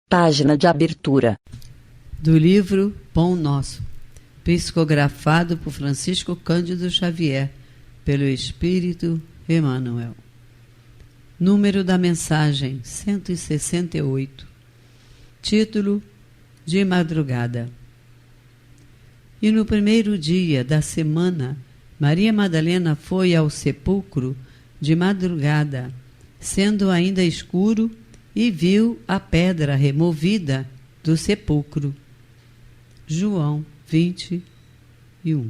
Página de abertura. Do livro Pão Nosso, psicografado por Francisco Cândido Xavier, pelo Espírito Emmanuel. Número da mensagem 168. Título: De madrugada. E no primeiro dia da semana, Maria Madalena foi ao sepulcro de madrugada, sendo ainda escuro, e viu a pedra removida do sepulcro. João 21.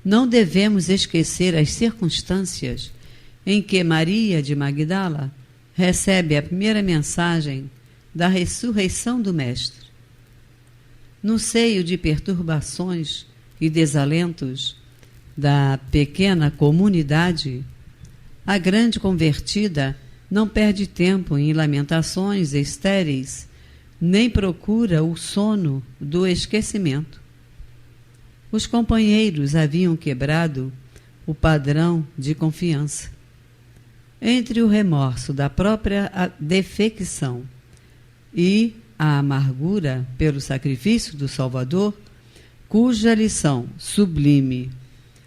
Não devemos esquecer as circunstâncias em que Maria de Magdala recebe a primeira mensagem da ressurreição do Mestre. No seio de perturbações e desalentos da pequena comunidade, a grande convertida não perde tempo em lamentações estéreis, nem procura o sono do esquecimento. Os companheiros haviam quebrado o padrão de confiança. Entre o remorso da própria defecção e a amargura pelo sacrifício do Salvador, cuja lição sublime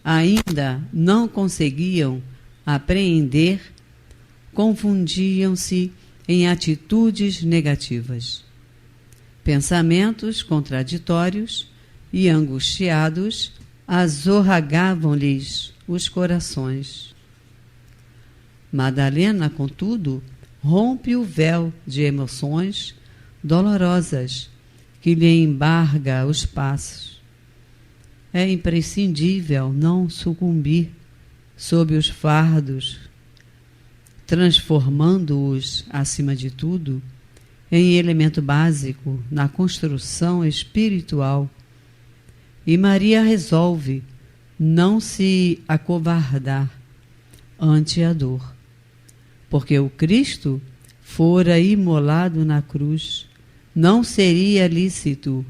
ainda não conseguiam apreender, confundiam-se em atitudes negativas. Pensamentos contraditórios e angustiados azorragavam-lhes os corações. Madalena, contudo, rompe o véu de emoções dolorosas que lhe embarga os passos. É imprescindível não sucumbir sob os fardos, transformando-os, acima de tudo, em elemento básico na construção espiritual. E Maria resolve não se acovardar ante a dor, porque o Cristo fora imolado na cruz. Não seria lícito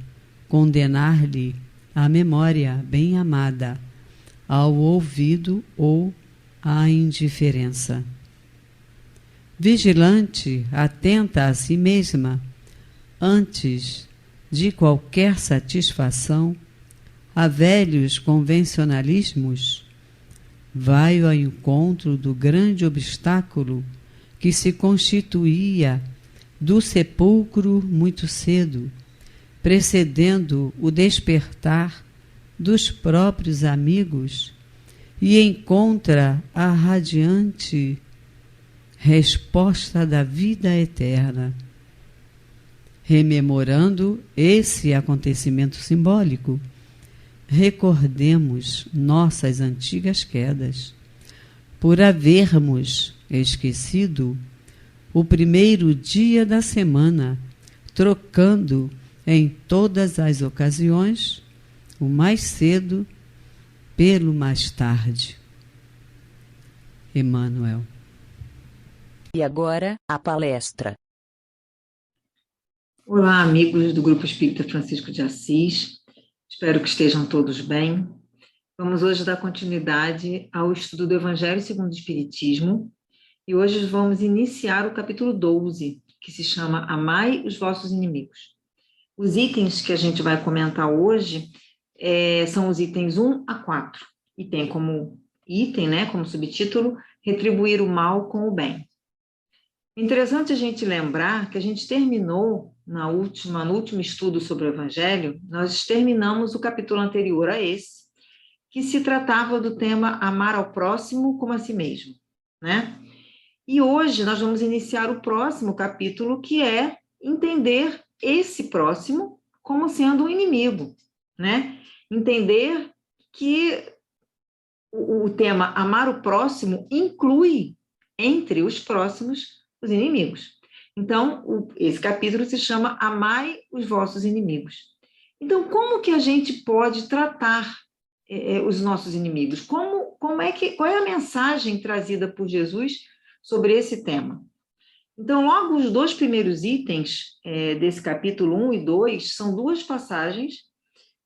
condenar-lhe a memória bem amada ao ouvido ou à indiferença. Vigilante, atenta a si mesma, antes de qualquer satisfação a velhos convencionalismos, vai ao encontro do grande obstáculo que se constituía do sepulcro muito cedo, precedendo o despertar dos próprios amigos, e encontra a radiante resposta da vida eterna. Rememorando esse acontecimento simbólico, recordemos nossas antigas quedas, por havermos esquecido o primeiro dia da semana, trocando em todas as ocasiões o mais cedo pelo mais tarde. Emmanuel. E agora, a palestra. Olá, amigos do Grupo Espírita Francisco de Assis. Espero que estejam todos bem. Vamos hoje dar continuidade ao estudo do Evangelho segundo o Espiritismo. E hoje vamos iniciar o capítulo 12, que se chama Amai os vossos inimigos. Os itens que a gente vai comentar hoje são os itens 1 a 4, e tem como item, como subtítulo, retribuir o mal com o bem. É interessante a gente lembrar que a gente terminou, no último estudo sobre o Evangelho, nós terminamos o capítulo anterior a esse, que se tratava do tema amar ao próximo como a si mesmo, E hoje nós vamos iniciar o próximo capítulo, que é entender esse próximo como sendo um inimigo, Entender que o tema amar o próximo inclui entre os próximos os inimigos. Então, esse capítulo se chama Amai os vossos inimigos. Então, como que a gente pode tratar os nossos inimigos? Qual é a mensagem trazida por Jesus sobre esse tema? Então, logo os dois primeiros itens desse capítulo 1 e 2 são duas passagens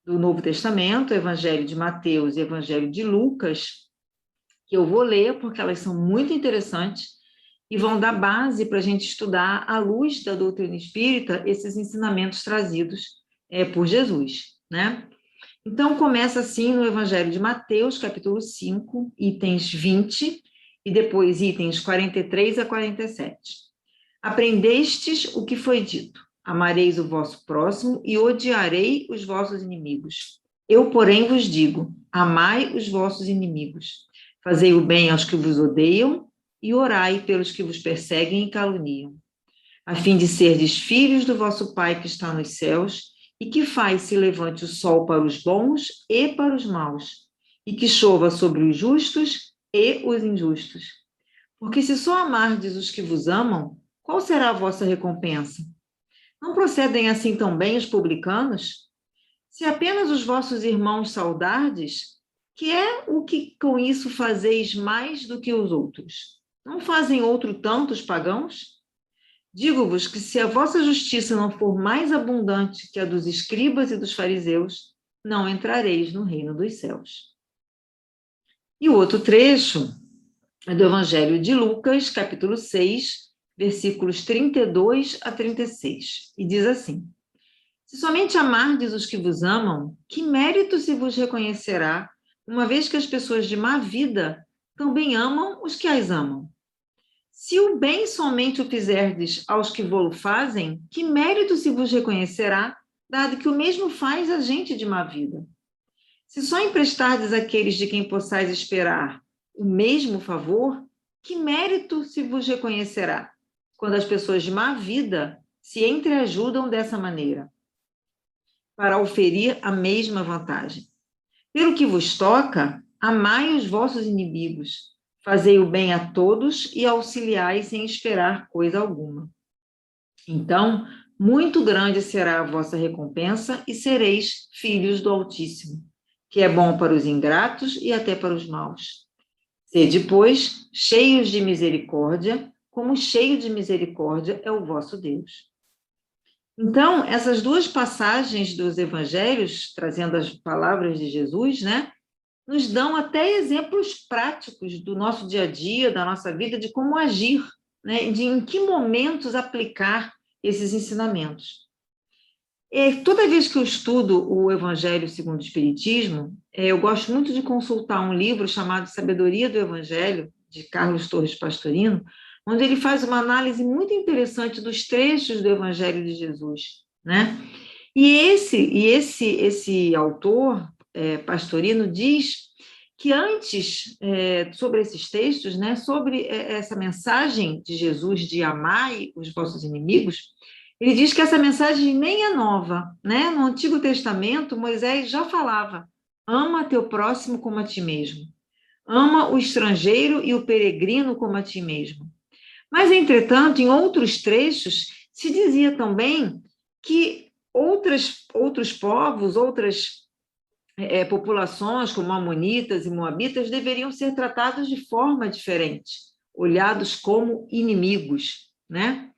do Novo Testamento, Evangelho de Mateus e Evangelho de Lucas, que eu vou ler porque elas são muito interessantes e vão dar base para a gente estudar, à luz da doutrina espírita, esses ensinamentos trazidos por Jesus, né? Então, começa assim no Evangelho de Mateus, capítulo 5, itens 20, e depois itens 43 a 47. Aprendestes o que foi dito: amareis o vosso próximo e odiarei os vossos inimigos. Eu, porém, vos digo: amai os vossos inimigos, fazei o bem aos que vos odeiam e orai pelos que vos perseguem e caluniam, a fim de serdes filhos do vosso Pai que está nos céus, e que faz se levante o sol para os bons e para os maus, e que chova sobre os justos e os injustos. Porque se só amardes os que vos amam, qual será a vossa recompensa? Não procedem assim tão bem os publicanos? Se apenas os vossos irmãos saudardes, que é o que com isso fazeis mais do que os outros? Não fazem outro tanto os pagãos? Digo-vos que se a vossa justiça não for mais abundante que a dos escribas e dos fariseus, não entrareis no reino dos céus. E o outro trecho é do Evangelho de Lucas, capítulo 6, versículos 32 a 36, e diz assim: se somente amardes os que vos amam, que mérito se vos reconhecerá, uma vez que as pessoas de má vida também amam os que as amam? Se o bem somente o fizerdes aos que vô-lo fazem, que mérito se vos reconhecerá, dado que o mesmo faz a gente de má vida? Se só emprestardes àqueles de quem possais esperar o mesmo favor, que mérito se vos reconhecerá, quando as pessoas de má vida se entreajudam dessa maneira, para oferir a mesma vantagem? Pelo que vos toca, amai os vossos inimigos, fazei o bem a todos e auxiliai sem esperar coisa alguma. Então, muito grande será a vossa recompensa e sereis filhos do Altíssimo, que é bom para os ingratos e até para os maus. Sede, pois, cheios de misericórdia, como cheio de misericórdia é o vosso Deus. Então, essas duas passagens dos evangelhos, trazendo as palavras de Jesus, né, nos dão até exemplos práticos do nosso dia a dia, da nossa vida, de como agir, né, de em que momentos aplicar esses ensinamentos. Toda vez que eu estudo o Evangelho segundo o Espiritismo, eu gosto muito de consultar um livro chamado Sabedoria do Evangelho, de Carlos Torres Pastorino, onde ele faz uma análise muito interessante dos trechos do Evangelho de Jesus, né? E esse autor, Pastorino, diz que antes, sobre esses textos, né, sobre essa mensagem de Jesus de amai os vossos inimigos, ele diz que essa mensagem nem é nova, né? No Antigo Testamento, Moisés já falava: ama teu próximo como a ti mesmo. Ama o estrangeiro e o peregrino como a ti mesmo. Mas, entretanto, em outros trechos, se dizia também que outros povos, outras populações, como amonitas e moabitas, deveriam ser tratados de forma diferente, olhados como inimigos, né?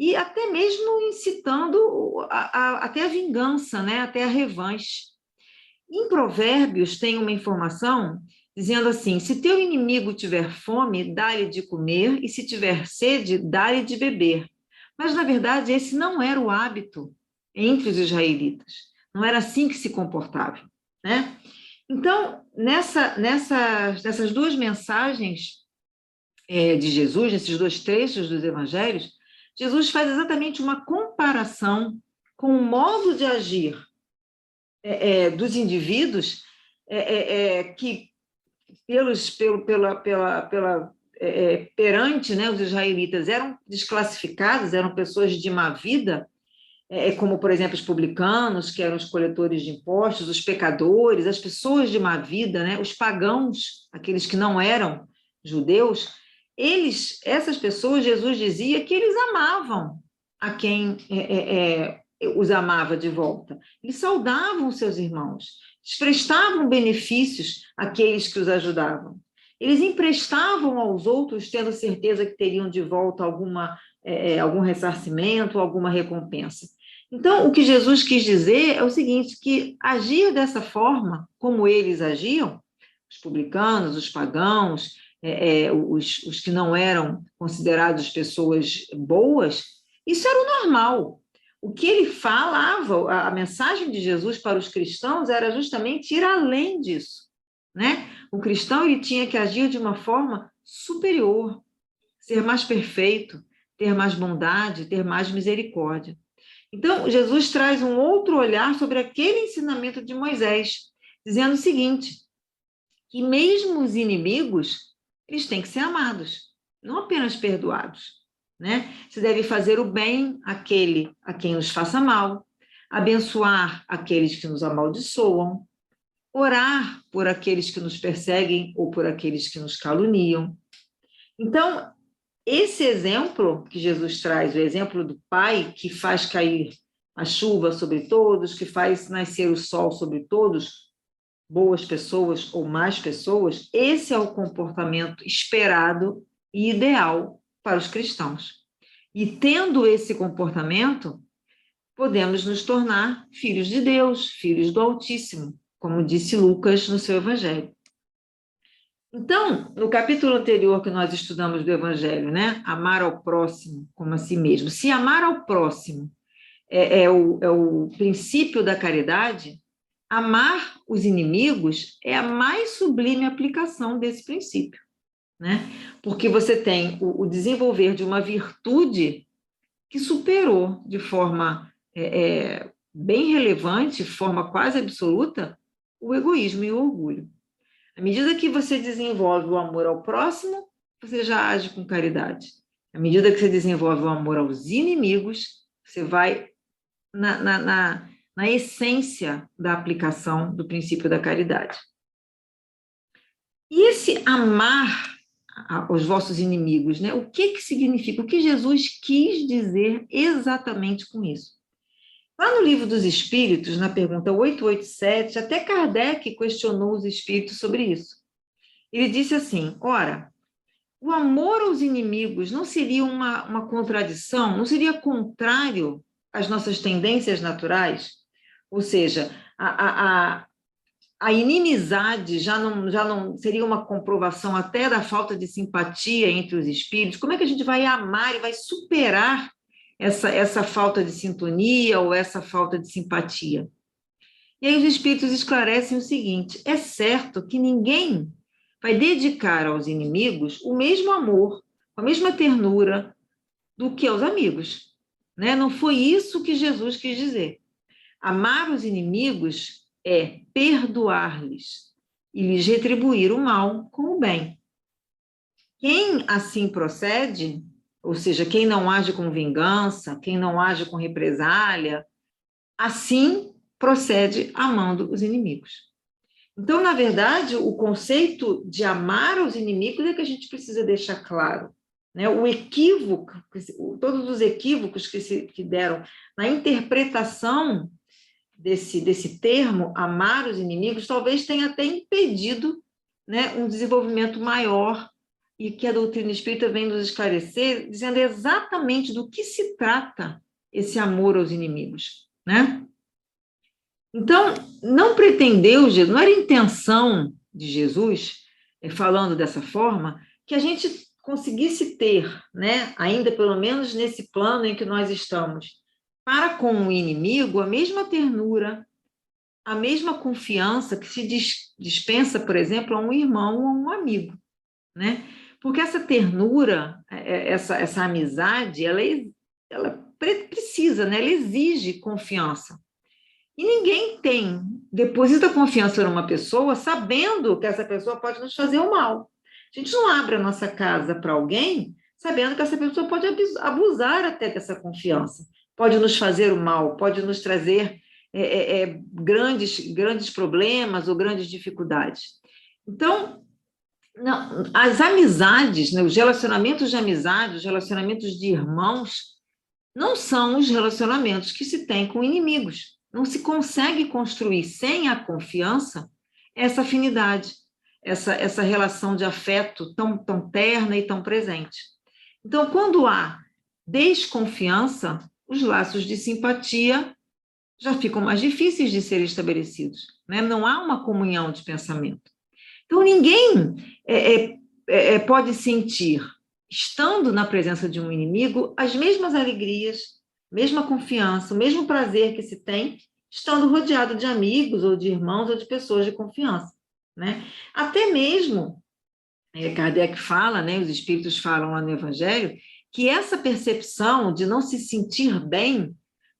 E até mesmo incitando até a vingança, né? Até a revanche. Em Provérbios tem uma informação dizendo assim: se teu inimigo tiver fome, dá-lhe de comer, e se tiver sede, dá-lhe de beber. Mas, na verdade, esse não era o hábito entre os israelitas. Não era assim que se comportavam, né? Então, nessas duas mensagens de Jesus, nesses dois trechos dos evangelhos, Jesus faz exatamente uma comparação com o modo de agir dos indivíduos que perante, né, os israelitas eram desclassificados, eram pessoas de má vida, como, por exemplo, os publicanos, que eram os coletores de impostos, os pecadores, as pessoas de má vida, né, os pagãos, aqueles que não eram judeus. Essas pessoas, Jesus dizia que eles amavam a quem os amava de volta. Eles saudavam seus irmãos, eles prestavam benefícios àqueles que os ajudavam. Eles emprestavam aos outros, tendo certeza que teriam de volta algum ressarcimento, alguma recompensa. Então, o que Jesus quis dizer é o seguinte, que agir dessa forma, como eles agiam, os publicanos, os pagãos, os que não eram considerados pessoas boas, isso era o normal. O que ele falava, a mensagem de Jesus para os cristãos era justamente ir além disso, né? O cristão ele tinha que agir de uma forma superior, ser mais perfeito, ter mais bondade, ter mais misericórdia. Então, Jesus traz um outro olhar sobre aquele ensinamento de Moisés, dizendo o seguinte, que mesmo os inimigos, eles têm que ser amados, não apenas perdoados, né? Se deve fazer o bem àquele a quem nos faça mal, abençoar aqueles que nos amaldiçoam, orar por aqueles que nos perseguem ou por aqueles que nos caluniam. Então, esse exemplo que Jesus traz, o exemplo do Pai que faz cair a chuva sobre todos, que faz nascer o sol sobre todos, boas pessoas ou más pessoas, esse é o comportamento esperado e ideal para os cristãos. E tendo esse comportamento, podemos nos tornar filhos de Deus, filhos do Altíssimo, como disse Lucas no seu Evangelho. Então, no capítulo anterior que nós estudamos do Evangelho, né? Amar ao próximo como a si mesmo. Se amar ao próximo é o princípio da caridade, amar os inimigos é a mais sublime aplicação desse princípio, né? Porque você tem o desenvolver de uma virtude que superou de forma bem relevante, forma quase absoluta, o egoísmo e o orgulho. À medida que você desenvolve o amor ao próximo, você já age com caridade. À medida que você desenvolve o amor aos inimigos, você vai na essência da aplicação do princípio da caridade. E esse amar aos vossos inimigos, né? O que significa? O que Jesus quis dizer exatamente com isso? Lá no Livro dos Espíritos, na pergunta 887, até Kardec questionou os espíritos sobre isso. Ele disse assim, ora, o amor aos inimigos não seria uma contradição, não seria contrário às nossas tendências naturais? Ou seja, a inimizade já não seria uma comprovação até da falta de simpatia entre os espíritos? Como é que a gente vai amar e vai superar essa falta de sintonia ou essa falta de simpatia? E aí os espíritos esclarecem o seguinte, é certo que ninguém vai dedicar aos inimigos o mesmo amor, a mesma ternura do que aos amigos, né? Não foi isso que Jesus quis dizer. Amar os inimigos é perdoar-lhes e lhes retribuir o mal com o bem. Quem assim procede, ou seja, quem não age com vingança, quem não age com represália, assim procede amando os inimigos. Então, na verdade, o conceito de amar os inimigos é que a gente precisa deixar claro, né? O equívoco, todos os equívocos que deram na interpretação desse termo, amar os inimigos, talvez tenha até impedido, né, um desenvolvimento maior e que a doutrina espírita vem nos esclarecer, dizendo exatamente do que se trata esse amor aos inimigos, né? Então, não pretendeu, não era intenção de Jesus, falando dessa forma, que a gente conseguisse ter, né, ainda pelo menos nesse plano em que nós estamos, para com o inimigo, a mesma ternura, a mesma confiança que se dispensa, por exemplo, a um irmão ou a um amigo, né? Porque essa ternura, essa amizade, ela precisa, né? Ela exige confiança. E ninguém deposita confiança numa pessoa sabendo que essa pessoa pode nos fazer o mal. A gente não abre a nossa casa para alguém sabendo que essa pessoa pode abusar até dessa confiança. Pode nos fazer o mal, pode nos trazer grandes problemas ou grandes dificuldades. Então, não, as amizades, né, os relacionamentos de amizade, os relacionamentos de irmãos, não são os relacionamentos que se tem com inimigos. Não se consegue construir sem a confiança essa afinidade, essa relação de afeto tão terna e tão presente. Então, quando há desconfiança, os laços de simpatia já ficam mais difíceis de serem estabelecidos, né? Não há uma comunhão de pensamento. Então, ninguém pode sentir, estando na presença de um inimigo, as mesmas alegrias, mesma confiança, o mesmo prazer que se tem, estando rodeado de amigos, ou de irmãos, ou de pessoas de confiança, né? Até mesmo, Kardec fala, né, os espíritos falam lá no Evangelho, que essa percepção de não se sentir bem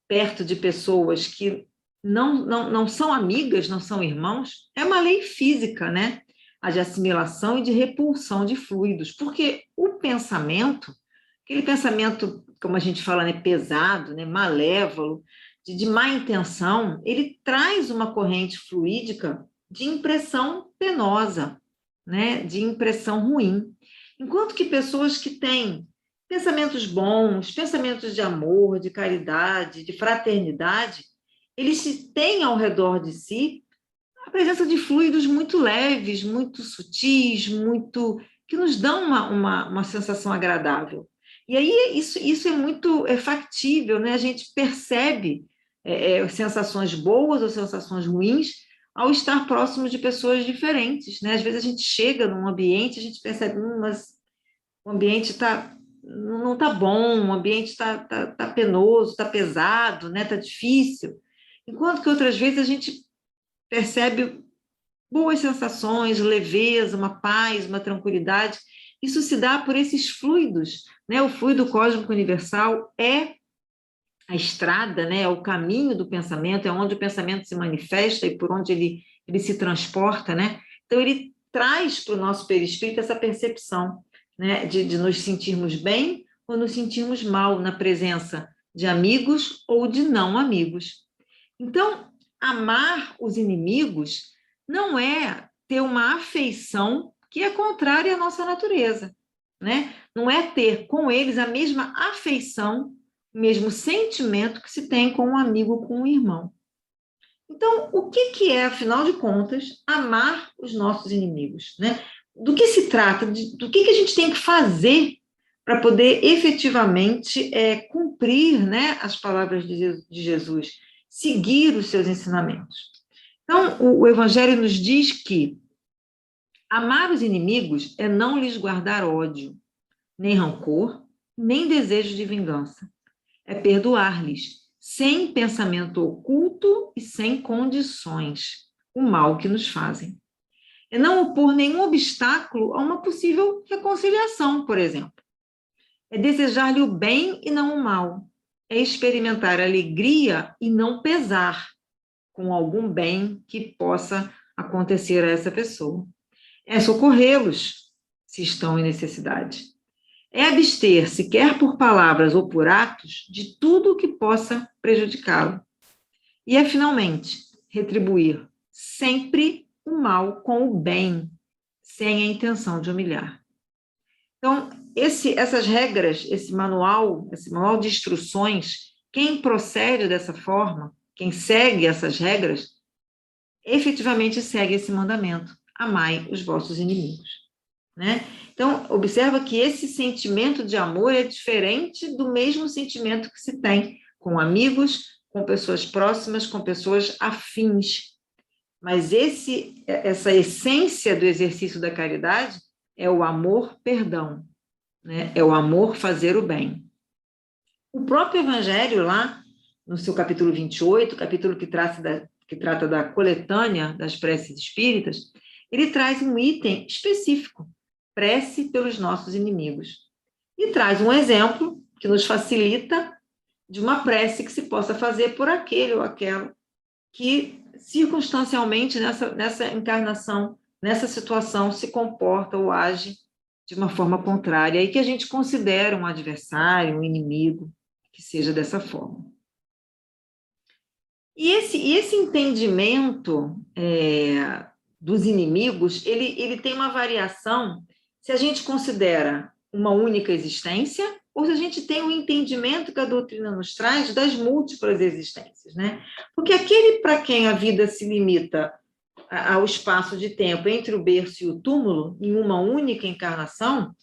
perto de pessoas que não são amigas, não são irmãos, é uma lei física, né? A de assimilação e de repulsão de fluidos, porque o pensamento, aquele pensamento, como a gente fala, né, pesado, né, malévolo, de má intenção, ele traz uma corrente fluídica de impressão penosa, né, de impressão ruim. Enquanto que pessoas que têm pensamentos bons, pensamentos de amor, de caridade, de fraternidade, eles têm ao redor de si a presença de fluidos muito leves, muito sutis, muito que nos dão uma sensação agradável. E aí isso é muito factível, né? A gente percebe sensações boas ou sensações ruins ao estar próximo de pessoas diferentes, né? Às vezes a gente chega num ambiente, a gente percebe, mas o ambiente não está bom, o ambiente está penoso, está pesado, né? Está difícil. Enquanto que outras vezes a gente percebe boas sensações, leveza, uma paz, uma tranquilidade. Isso se dá por esses fluidos, né? O fluido cósmico universal é a estrada, né? É o caminho do pensamento, é onde o pensamento se manifesta e por onde ele se transporta, né? Então, ele traz para o nosso perispírito essa percepção, né? De nos sentirmos bem ou nos sentirmos mal na presença de amigos ou de não amigos. Então, amar os inimigos não é ter uma afeição que é contrária à nossa natureza, né? Não é ter com eles a mesma afeição, o mesmo sentimento que se tem com um amigo, com um irmão. Então, o que é, afinal de contas, amar os nossos inimigos, né? Do que se trata? Do que a gente tem que fazer para poder efetivamente cumprir, né, as palavras de Jesus, seguir os seus ensinamentos. Então, o Evangelho nos diz que amar os inimigos é não lhes guardar ódio, nem rancor, nem desejo de vingança. É perdoar-lhes, sem pensamento oculto e sem condições, o mal que nos fazem. É não opor nenhum obstáculo a uma possível reconciliação, por exemplo. É desejar-lhe o bem e não o mal. É experimentar alegria e não pesar com algum bem que possa acontecer a essa pessoa. É socorrê-los se estão em necessidade. É abster-se, quer por palavras ou por atos, de tudo o que possa prejudicá-lo. E é, finalmente, retribuir sempre o mal com o bem, sem a intenção de humilhar. Então, essas regras, esse manual de instruções, quem procede dessa forma, quem segue essas regras, efetivamente segue esse mandamento: amai os vossos inimigos, né? Então, observa que esse sentimento de amor é diferente do mesmo sentimento que se tem com amigos, com pessoas próximas, com pessoas afins. Mas essa essência do exercício da caridade é o amor-perdão, né? É o amor fazer o bem. O próprio Evangelho, lá no seu capítulo 28, capítulo que trata da coletânea das preces espíritas, ele traz um item específico: prece pelos nossos inimigos. E traz um exemplo que nos facilita de uma prece que se possa fazer por aquele ou aquela que circunstancialmente nessa encarnação, nessa situação, se comporta ou age de uma forma contrária e que a gente considera um adversário, um inimigo, que seja dessa forma. E esse entendimento dos inimigos, ele tem uma variação se a gente considera uma única existência ou se a gente tem um entendimento que a doutrina nos traz das múltiplas existências, né? Porque aquele para quem a vida se limita ao espaço de tempo entre o berço e o túmulo, em uma única encarnação,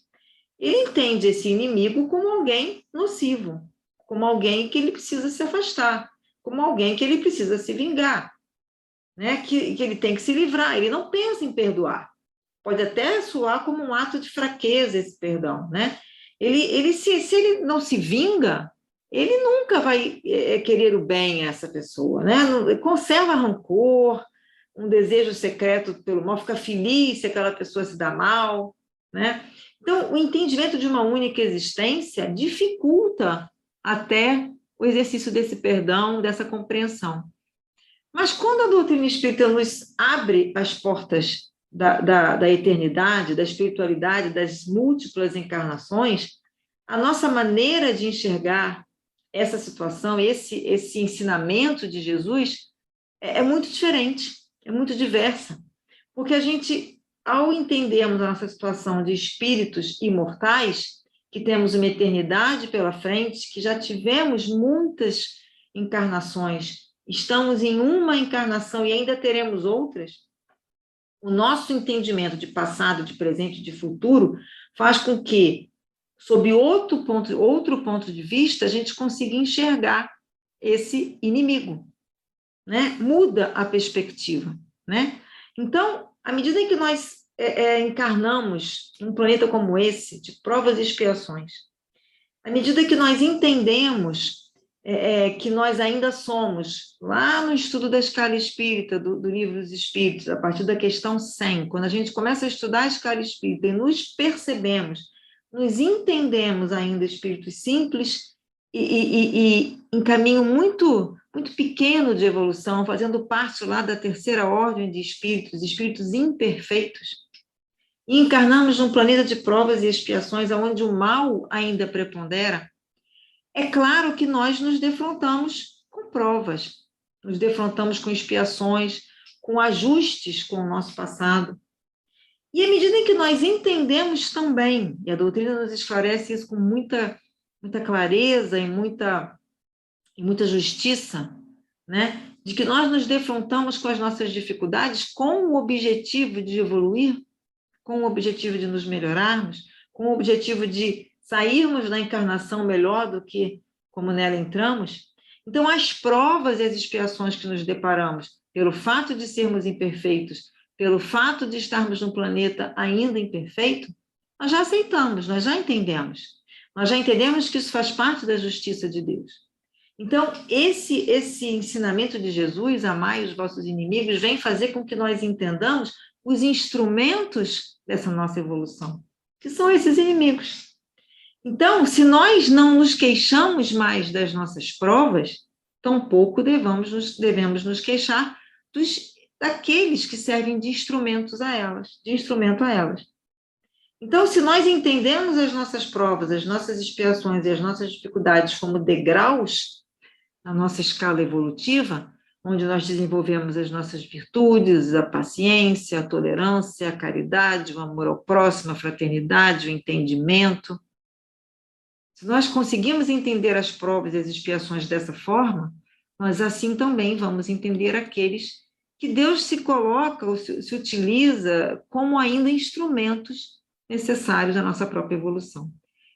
ele entende esse inimigo como alguém nocivo, como alguém que ele precisa se afastar, como alguém que ele precisa se vingar, né? Que ele tem que se livrar. Ele não pensa em perdoar, pode até soar como um ato de fraqueza esse perdão, né? Se ele não se vinga, ele nunca vai querer o bem a essa pessoa, né? Conserva rancor, um desejo secreto pelo mal, fica feliz se aquela pessoa se dá mal, né? Então, o entendimento de uma única existência dificulta até o exercício desse perdão, dessa compreensão. Mas quando a doutrina espírita nos abre as portas da eternidade, da espiritualidade, das múltiplas encarnações, a nossa maneira de enxergar essa situação, esse ensinamento de Jesus, é muito diferente, é muito diversa. Porque a gente, ao entendermos a nossa situação de espíritos imortais, que temos uma eternidade pela frente, que já tivemos muitas encarnações, estamos em uma encarnação e ainda teremos outras, o nosso entendimento de passado, de presente e de futuro faz com que, sob outro ponto de vista, a gente consiga enxergar esse inimigo, né? Muda a perspectiva, né? Então, à medida em que nós encarnamos num planeta como esse, de provas e expiações, à medida que nós entendemos que nós ainda somos, lá no estudo da escala espírita, do Livro dos Espíritos, a partir da questão 100, quando a gente começa a estudar a escala espírita e nos percebemos, nos entendemos ainda espíritos simples e em caminho muito, muito pequeno de evolução, fazendo parte lá da terceira ordem de espíritos, espíritos imperfeitos, e encarnamos num planeta de provas e expiações onde o mal ainda prepondera, é claro que nós nos defrontamos com provas, nos defrontamos com expiações, com ajustes com o nosso passado. E à medida em que nós entendemos também, e a doutrina nos esclarece isso com muita, muita clareza e muita justiça, né? De que nós nos defrontamos com as nossas dificuldades com o objetivo de evoluir, com o objetivo de nos melhorarmos, com o objetivo de sairmos da encarnação melhor do que como nela entramos. Então, as provas e as expiações que nos deparamos, pelo fato de sermos imperfeitos, pelo fato de estarmos num planeta ainda imperfeito, nós já aceitamos, nós já entendemos. Nós já entendemos que isso faz parte da justiça de Deus. Então, esse ensinamento de Jesus, amai os vossos inimigos, vem fazer com que nós entendamos os instrumentos dessa nossa evolução, que são esses inimigos. Então, se nós não nos queixamos mais das nossas provas, tampouco devemos nos queixar daqueles que servem de instrumento a elas. Então, se nós entendemos as nossas provas, as nossas expiações e as nossas dificuldades como degraus na nossa escala evolutiva, onde nós desenvolvemos as nossas virtudes, a paciência, a tolerância, a caridade, o amor ao próximo, a fraternidade, o entendimento. Se nós conseguimos entender as provas e as expiações dessa forma, nós assim também vamos entender aqueles que Deus se coloca ou se utiliza como ainda instrumentos necessários à nossa própria evolução.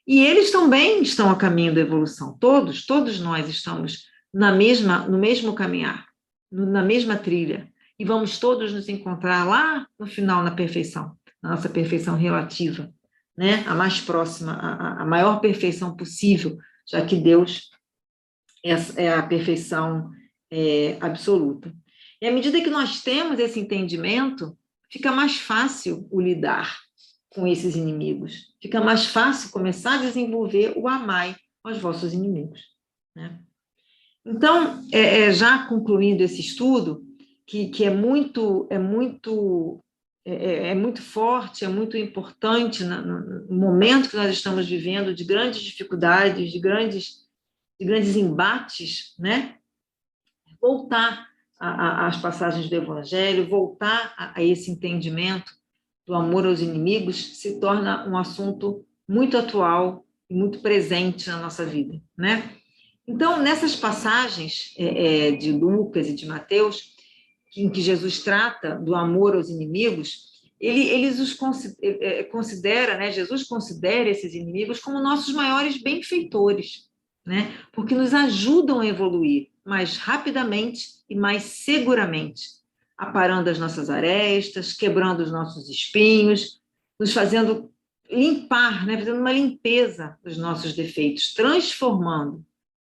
E eles também estão a caminho da evolução. Todos nós estamos no mesmo caminhar, na mesma trilha, e vamos todos nos encontrar lá no final na perfeição, na nossa perfeição relativa, né? A mais próxima, a maior perfeição possível, já que Deus é a perfeição absoluta. E à medida que nós temos esse entendimento, fica mais fácil o lidar com esses inimigos, fica mais fácil começar a desenvolver o amai aos vossos inimigos, né? Então, já concluindo esse estudo, que é muito forte, é muito importante no momento que nós estamos vivendo, de grandes dificuldades, de grandes embates, né? Voltar às passagens do Evangelho, voltar a esse entendimento do amor aos inimigos, se torna um assunto muito atual e muito presente na nossa vida, né? Então, nessas passagens de Lucas e de Mateus, em que Jesus trata do amor aos inimigos, Jesus considera esses inimigos como nossos maiores benfeitores, né? Porque nos ajudam a evoluir mais rapidamente e mais seguramente, aparando as nossas arestas, quebrando os nossos espinhos, nos fazendo limpar, né? Fazendo uma limpeza dos nossos defeitos, transformando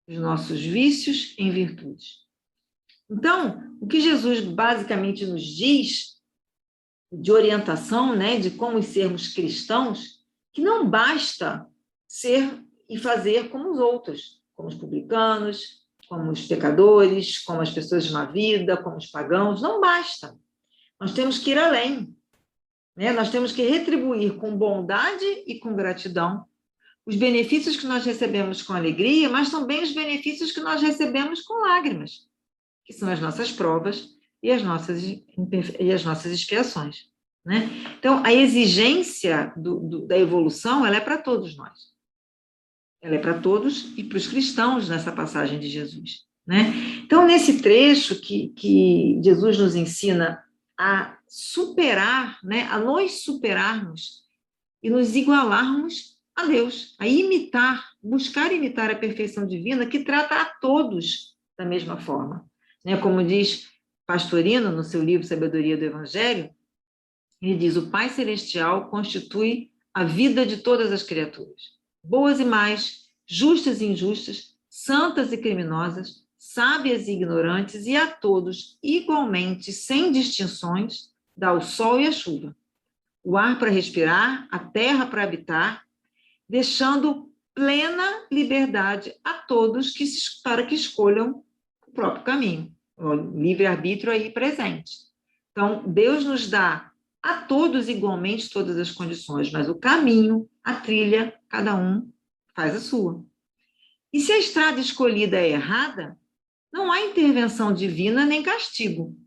os nossos vícios em virtudes. Então, o que Jesus basicamente nos diz de orientação, né, de como sermos cristãos, que não basta ser e fazer como os outros, como os publicanos, como os pecadores, como as pessoas de má vida, como os pagãos, não basta. Nós temos que ir além, né? Nós temos que retribuir com bondade e com gratidão os benefícios que nós recebemos com alegria, mas também os benefícios que nós recebemos com lágrimas, que são as nossas provas e as nossas expiações, né? Então, a exigência da evolução, ela é para todos nós. Ela é para todos e para os cristãos nessa passagem de Jesus, né? Então, nesse trecho que Jesus nos ensina a superar, né, a nos superarmos e nos igualarmos a Deus, a imitar, buscar imitar a perfeição divina que trata a todos da mesma forma, né? Como diz Pastorino no seu livro Sabedoria do Evangelho, ele diz: o Pai Celestial constitui a vida de todas as criaturas, boas e más, justas e injustas, santas e criminosas, sábias e ignorantes, e a todos, igualmente, sem distinções, dá o sol e a chuva, o ar para respirar, a terra para habitar, deixando plena liberdade a todos para que escolham o próprio caminho, o livre-arbítrio aí presente. Então, Deus nos dá a todos igualmente todas as condições, mas o caminho, a trilha, cada um faz a sua. E se a estrada escolhida é errada, não há intervenção divina nem castigo.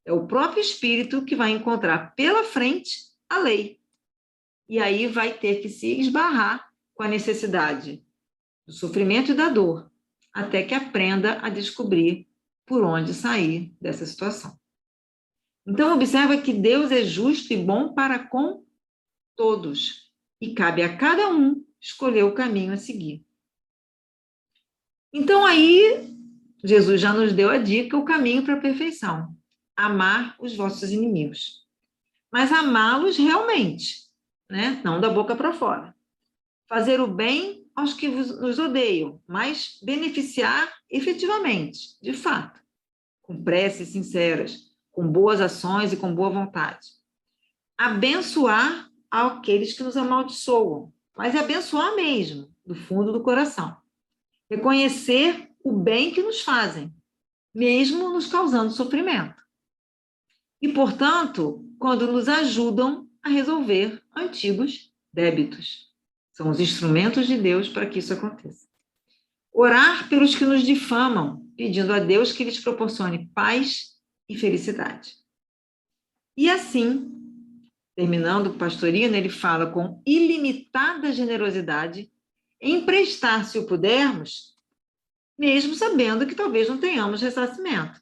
É o próprio Espírito que vai encontrar pela frente a lei. E aí vai ter que se esbarrar com a necessidade do sofrimento e da dor, até que aprenda a descobrir por onde sair dessa situação. Então, observa que Deus é justo e bom para com todos, e cabe a cada um escolher o caminho a seguir. Então, aí, Jesus já nos deu a dica, o caminho para a perfeição: amar os vossos inimigos. Mas amá-los realmente, né? Não da boca para fora. Fazer o bem aos que nos odeiam, mas beneficiar efetivamente, de fato, com preces sinceras, com boas ações e com boa vontade. Abençoar aqueles que nos amaldiçoam, mas abençoar mesmo, do fundo do coração. Reconhecer o bem que nos fazem, mesmo nos causando sofrimento. E, portanto, quando nos ajudam a resolver antigos débitos. São os instrumentos de Deus para que isso aconteça. Orar pelos que nos difamam, pedindo a Deus que lhes proporcione paz e felicidade. E assim, terminando o Pastorino, ele fala com ilimitada generosidade, emprestar, se o pudermos, mesmo sabendo que talvez não tenhamos ressarcimento.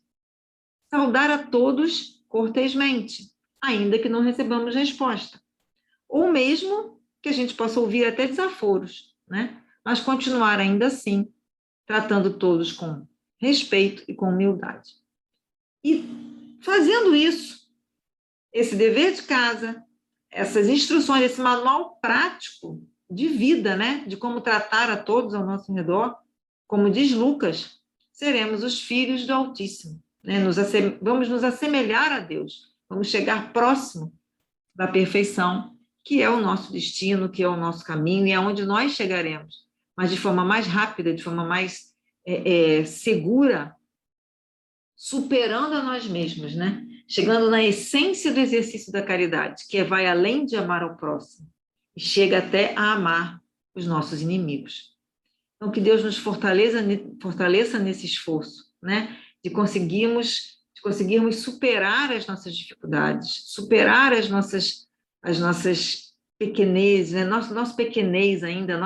Saudar a todos cortesmente, ainda que não recebamos resposta. Ou mesmo que a gente possa ouvir até desaforos, né? Mas continuar ainda assim, tratando todos com respeito e com humildade. E fazendo isso, esse dever de casa, essas instruções, esse manual prático de vida, né? De como tratar a todos ao nosso redor, como diz Lucas, seremos os filhos do Altíssimo, né? Vamos nos assemelhar a Deus, vamos chegar próximo da perfeição, que é o nosso destino, que é o nosso caminho, e é onde nós chegaremos, mas de forma mais rápida, de forma mais segura, superando a nós mesmos, né? Chegando na essência do exercício da caridade, que vai além de amar ao próximo, e chega até a amar os nossos inimigos. Então, que Deus nos fortaleça nesse esforço, né? De conseguirmos superar as nossas dificuldades, superar as nossas pequenezes, né? nosso pequenez ainda,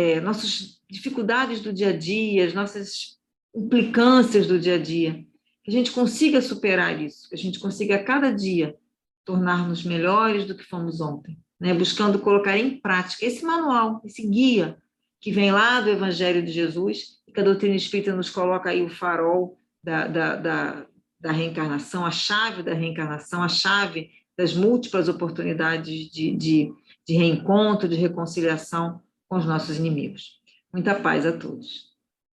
nossas dificuldades do dia a dia, as nossas implicâncias do dia a dia, que a gente consiga superar isso, que a gente consiga a cada dia tornar-nos melhores do que fomos ontem, né? Buscando colocar em prática esse manual, esse guia que vem lá do Evangelho de Jesus, e que a doutrina espírita nos coloca aí o farol da reencarnação, a chave da reencarnação, a chave das múltiplas oportunidades de reencontro, de reconciliação com os nossos inimigos. Muita paz a todos.